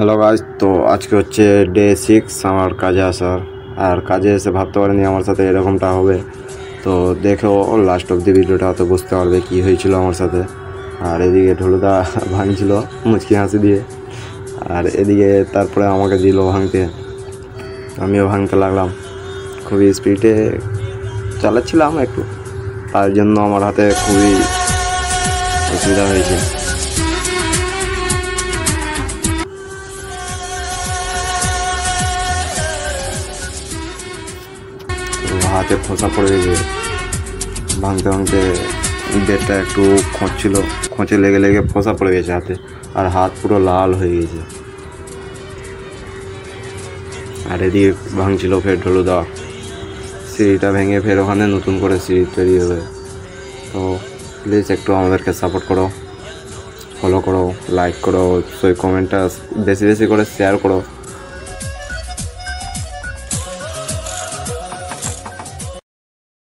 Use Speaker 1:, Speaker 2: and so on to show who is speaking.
Speaker 1: Hello guys, তো আজকে হচ্ছে ডে 6 আমার কাজে আসার। আর কাজে এসে ভাবতে পারিনি আমার সাথে এরকমটা হবে। তো দেখো লাস্ট অব দি ভিডিওটা তো বুঝতে পারবে কী হয়েছিল আমার সাথে। আর এদিকে ঢোলুদা ভাঙছিল মুচকি হাসি দিয়ে, আর এদিকে তারপরে আমাকে দিল ভাঙতে, আমিও ভাঙতে লাগলাম। খুবই স্পিডে চালাচ্ছিলাম একটু, তার জন্য আমার হাতে খুবই অসুবিধা হয়েছে। হাতে খোঁচা পড়ে গেছে, ভাঙতে ভাঙতে বেডটা একটু খোঁচছিল, খোঁচে লেগে লেগে ফোঁসা পড়ে গেছে হাতে, আর হাত পুরো লাল হয়ে গেছে। আর এদিকে ভাঙছিল ফের ঢোলুদা, সিঁড়িটা ভেঙে ফের ওখানে নতুন করে সিঁড়ি তৈরি হবে। তো প্লিজ একটু আমাদেরকে সাপোর্ট করো, ফলো করো, লাইক করো, সেই কমেন্টটা বেশি বেশি করে শেয়ার করো।